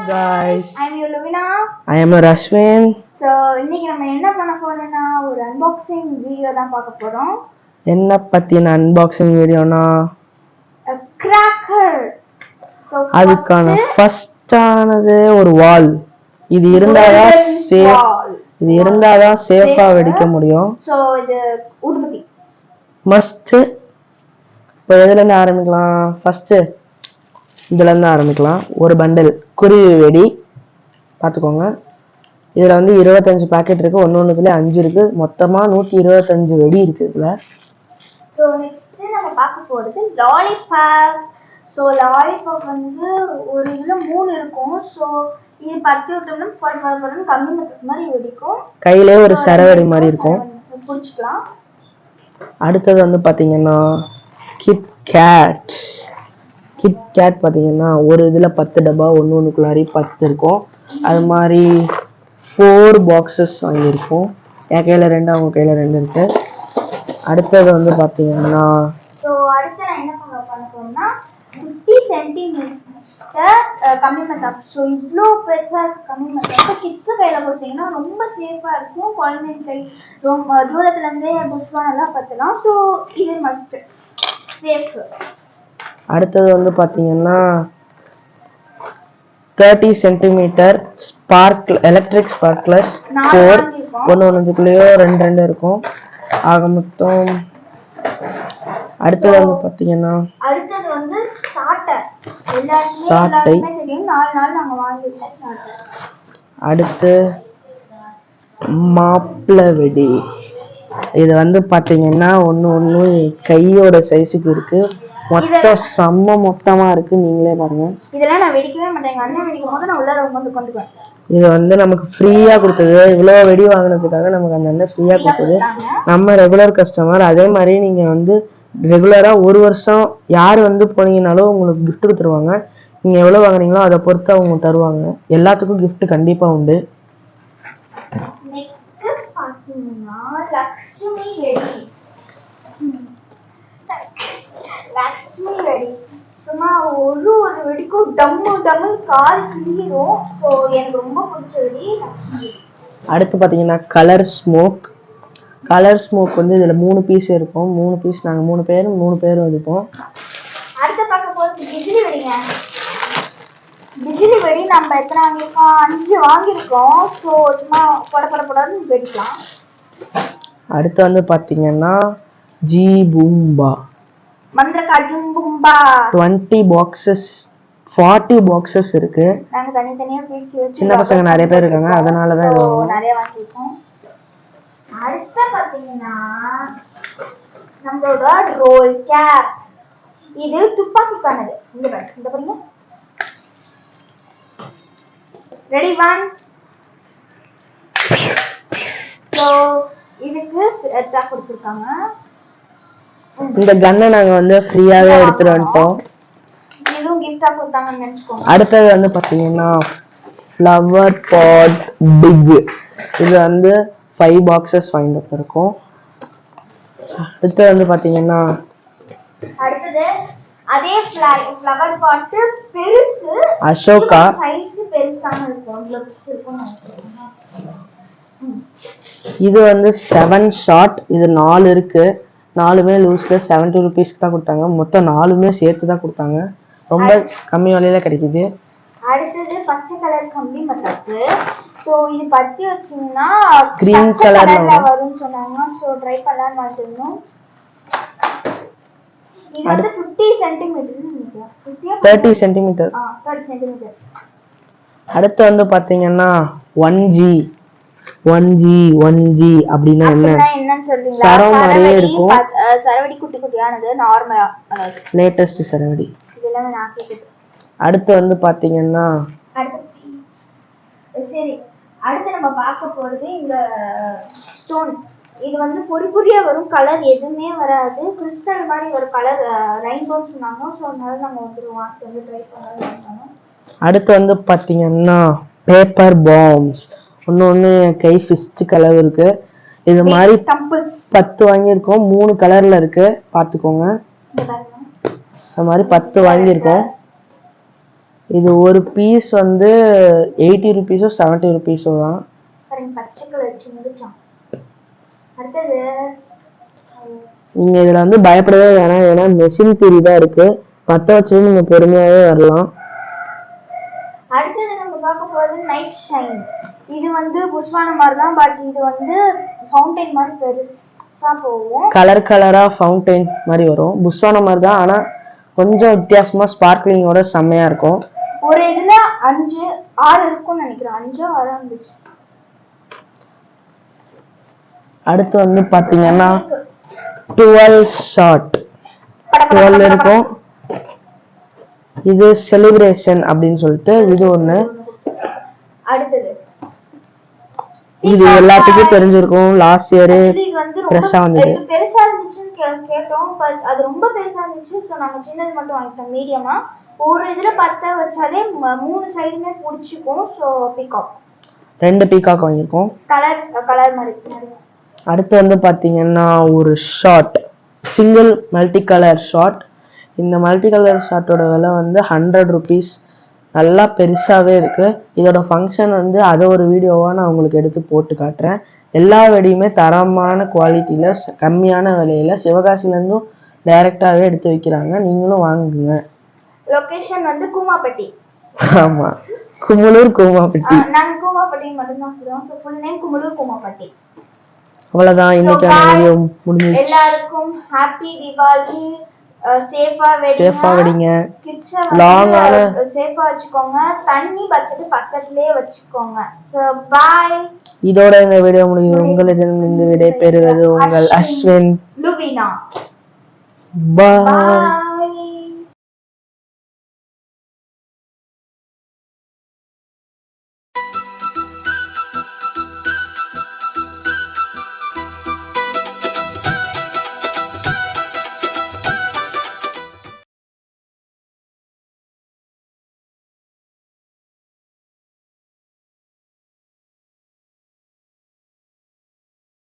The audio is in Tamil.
guys. I'm Yuluvina. I am Rashwin. So இன்னைக்கு நம்ம என்ன பண்ண போறோம்னா ஒரு unboxing வீடியோ தான் பார்க்க போறோம். என்ன பத்தின unboxing வீடியோனா cracker. So அதுக்கான ஃபர்ஸ்ட் ஆனது ஒரு வால். இது இருந்தாதான் சேஃபா வெடிக்க முடியும். So இது ஊதுபத்தி. மஸ்ட். இப்போ எதுல இருந்து ஆரம்பிக்கலாம்? ஃபர்ஸ்ட் இதுல இருந்து ஆரம்பிக்கலாம். ஒரு பண்டில் குருவி வெடி பாத்துக்கோங்க. இதுல வந்து 25 பாக்கெட் இருக்கு. ஒன்னொன்னுக்குள்ள 5 இருக்கு. மொத்தமா 125 வெடி இருக்கு இதுல. சோ நெக்ஸ்ட் நம்ம பார்க்க போறது லாலிபாப். சோ லாலிபாப் வந்து ஒரு இதுல 3 இருக்கும். சோ இது 10 விட்டோம்னா பரபரன்னு கம்மி மத்த மாதிரி வெடிக்கும். கையிலே ஒரு சரவெடி மாதிரி இருக்கும். புடிச்சுக்கலாம். அடுத்தது வந்து பாத்தீங்கன்னா கிட் கேட் பாத்தீங்கன்னா ஒரு இதுல 10 டப்பா ஒன்னொன்னுக்குள்ளாரி 10 இருக்கும். அது மாதிரி 4 பாக்ஸஸ் வாங்கியிருக்கோம். என் கையில 2 அவங்க கையில 2 இருக்கு. அடுத்தது வந்து பாத்தீங்கன்னா அடுத்து நான் என்ன பண்ண போறேன்னா 50 சென்டிமீட்டர் கம்மி மெத்தட். ஸோ இவ்வளோ பெருசா கம்மி மெத்தட் கிட்ஸ் கையில கொடுத்தீங்கன்னா ரொம்ப சேஃபா இருக்கும். குழந்தைங்க கை ரொம்ப தூரத்துல இருந்தே புஷ்வா நல்லா பத்தலாம். ஸோ இது மஸ்ட் சேஃப். அடுத்தது வந்து பாத்தீங்கன்னா 30 சென்டிமீட்டர் எலக்ட்ரிக் ஸ்பார்க்லர்ஸ் 4 ஒன்னொன்னுக்குள்ளேயோ 2 இருக்கும். ஆக மொத்தம் அடுத்தது வந்து பாத்தீங்கன்னா அடுத்தது வந்து சாட்டை தெரியும். 4 நாள் நாங்க வாங்கிருக்கோம் சாட்டை. அடுத்து மாப்பிள வெடி. இது வந்து பாத்தீங்கன்னா ஒன்னு கையோட சைஸுக்கு இருக்கு. மொத்தம் செம்ம மொத்தமா இருக்கு. நீங்களே பாருங்க. இதெல்லாம் நான் வெடிக்கவே மாட்டேன். எங்க அண்ணன் வெடிக்கும் போது நான் உள்ள வந்து கொண்டுக்குவேன். இது வந்து நமக்கு ஃப்ரீயா கொடுத்தது. இவ்வளவு வெடி வாங்கினதுக்காக நமக்கு அந்த அண்ணன் ஃப்ரீயா கொடுத்தது. நம்ம ரெகுலர் கஸ்டமர். அதே மாதிரி நீங்க வந்து ரெகுலரா ஒரு வருஷம் யாரு வந்து போனீங்கன்னாலும் உங்களுக்கு கிஃப்ட் கொடுத்துருவாங்க. நீங்க எவ்வளவு வாங்குறீங்களோ அதை பொறுத்து அவங்க தருவாங்க. எல்லாத்துக்கும் கிஃப்ட் கண்டிப்பா உண்டு. லக்ஷ்மி வெடி சும்மா ஒரு வெடிக்கும் டம்மு கால் கிளியும். ஸோ எனக்கு ரொம்ப பிடிச்ச வெடி லக்ஷ்மி. அடுத்து பாத்தீங்கன்னா கலர் ஸ்மோக் வந்து இதுல 3 பீஸ் இருக்கும். 3 பீஸ் நாங்க 3 பேரும் வெடிப்போம். அடுத்து பார்க்க போறது பிஜிலி வெடிங்க. பிஜிலி வெடி நம்ம எத்தனை வாங்கியிருக்கோம்? 5 வாங்கியிருக்கோம். ஸோ சும்மா படன்னு வெடிக்கலாம். அடுத்து வந்து பாத்தீங்கன்னா ஜி பூம்பா மந்திரக்கா ஜும்பும்பா 20 பாக்ஸஸ் 40 பாக்ஸஸ் இருக்கு. நாங்க தனித்தனியா பிரிச்சு வச்சு சின்ன பசங்க நிறைய பேர் இருக்காங்க. அதனால தான் நிறைய வாங்கிருக்கோம். அடுத்து பாத்தீங்கன்னா நம்மளோட ரோல் கேப். இது துப்பாக்கிக்கானது. இந்த பாருங்க. ரெடி 1. சோ இதுக்கு செட்டா கொடுத்திருக்காங்க. இந்த கன்னை நாங்க வந்து ஃப்ரீயாவே எடுத்துட்டு வந்துட்டோம். இதுவும் கிஃப்டா கொடுத்தாங்கன்னு நினைச்சுக்கோங்க. அடுத்தது வந்து பாத்தீங்கன்னா ஃப்ளவர் பாட் பிக். இது வந்து 5 பாக்ஸஸ் வாங்கிட்டு இருக்கோம். அடுத்து வந்து பாத்தீங்கன்னா அடுத்தது அதே ஃப்ளவர் பாட் பெருசு அசோகா சைஸ் பெருசான இருக்கும். இது வந்து 7 ஷாட். இது 4 இருக்கு. 4மே லூஸ்ல 70 ரூபீஸ்க்கு தான் கொடுத்தாங்க. மொத்தம் 4மே சேர்த்து தான் கொடுத்தாங்க. ரொம்ப கம்மி விலையில கிடைக்குது. அடுத்தது பச்சை கலர் கம்பி மத்தாப்பு. சோ இது பத்தி வச்சீங்கன்னா கிரீன் கலர்ல வரும்னு சொன்னாங்க. சோ ட்ரை பண்ணலாம்னு வாங்கிட்டோம். இது வந்து 50 சென்டிமீட்டர் நினைக்கிறேன். 30 சென்டிமீட்டர். 30 சென்டிமீட்டர். அடுத்து வந்து பாத்தீங்கன்னா 1G அப்படின்னா என்னன்னு சொல்றீங்களா? சரம் மாதிரியே இருக்கும். சரவடி குட்டி குட்டியானது நார்மலா லேட்டஸ்ட் சரவடி. இதெல்லாம் நான் கேக்குது. அடுத்து வந்து பாத்தீங்கன்னா சரி அடுத்து நம்ம பார்க்க போறது இந்த ஸ்டோன். இது வந்து பொடியா வரும். கலர் எதுவுமே வராது. கிறிஸ்டல் மாதிரி ஒரு கலர் ரெயின்போன்னு சொன்னாங்க. ஸோ அதனால நாங்க வந்து ட்ரை பண்ணலாம். அடுத்து வந்து பாத்தீங்கன்னா பேப்பர் பாம்ஸ். ஒன்னு கை ஃபிஸ்ட் கலர் இருக்கு. இது மாதிரி 10 வாங்கியிருக்கோம். 3 கலர்ல இருக்கு. பாத்துக்கோங்க. இந்த மாதிரி 10 வாங்கியிருக்கோம். இது ஒரு பீஸ் வந்து 80 ருபீஸோ 70 ருபீஸோ தான். பச்சை கலர் வச்சு முடிச்சோம். அடுத்தது நீங்க இதுல வந்து பயப்படவே வேணாம், ஏன்னா மெஷின் திரி தான் இருக்கு, பத்த வச்சு நீங்க பொறுமையாவே வரலாம். அடுத்தது நம்ம பார்க்க போறது நைட் ஷைன். இது வந்து புஷ்வான மாதிரி தான், பட் இது வந்து ஃபவுண்டைன் மாதிரி பெருசா போகும். கலர் கலரா ஃபவுண்டைன் மாதிரி வரும். புஷ்வான மாதிரி தான், ஆனா கொஞ்சம் வித்தியாசமா ஸ்பார்க்லிங்கோட செம்மையா இருக்கும். ஒரு இதுல 5 6 இருக்கும்னு நினைக்கிறேன், 5 6 இருந்துச்சு. அடுத்து வந்து பாத்தீங்கன்னா 12 ஷாட் 12 இருக்கும். இது செலிப்ரேஷன் அப்படின்னு சொல்லிட்டு இது ஒண்ணு. அடுத்தது இது எல்லாத்துக்கும் தெரிஞ்சிருக்கும், லாஸ்ட் இயர் இது வந்து ஃப்ரெஷ்ஷா வந்தது. இது பெருசா இருந்துச்சுன்னு கேட்டோம், பட் அது ரொம்ப பெருசா இருந்துச்சு, ஸோ நம்ம சின்னது மட்டும் வாங்கிட்டோம் மீடியமா. ஒரு இதுல 10 வச்சாலே 3 சைடுமே பிடிச்சிக்கும். ஸோ பீகாக் 2 பீகாக் வாங்கியிருக்கோம், கலர் மாதிரி. அடுத்து வந்து பாத்தீங்கன்னா ஒரு shot, single multi colour shot. இந்த மல்டி கலர் ஷாட்டோட விலை வந்து 100 ருபீஸ். நல்லா பெருசாவே இருக்கு. இதோட ஃபங்க்ஷன் வந்து அதை ஒரு வீடியோவா நான் உங்களுக்கு எடுத்து போட்டு காட்டுறேன். எல்லா வெடியுமே தரமான குவாலிட்டியில கம்மியான விலையில சிவகாசில இருந்தும் டைரக்டாவே எடுத்து வைக்கிறாங்க, நீங்களும் வாங்குங்க. லொகேஷன் வந்து கூமாப்பட்டி. ஆமா, குமுளூர் கூமாப்பட்டி. நாங்க கூமாப்பட்டி மட்டும் தான் சொல்றோம். So full name Kumulur Koomapatti. அவ்வளவுதான், இன்னைக்கான வீடியோ முடிஞ்சிருச்சு. எல்லாருக்கும் ஹாப்பி தீபாவளி. சேஃபா வெடிங்க, கிட்ஸை லாங்கான சேஃபா வச்சுக்கோங்க, தண்ணி பக்கெட் பக்கத்துலயே வச்சுக்கோங்க. So bye. இதோட இந்த வீடியோ முடியுது. உங்களிடம் இந்த விடை பெறுவது உங்கள் அஸ்வின், லுபினா. பாய்.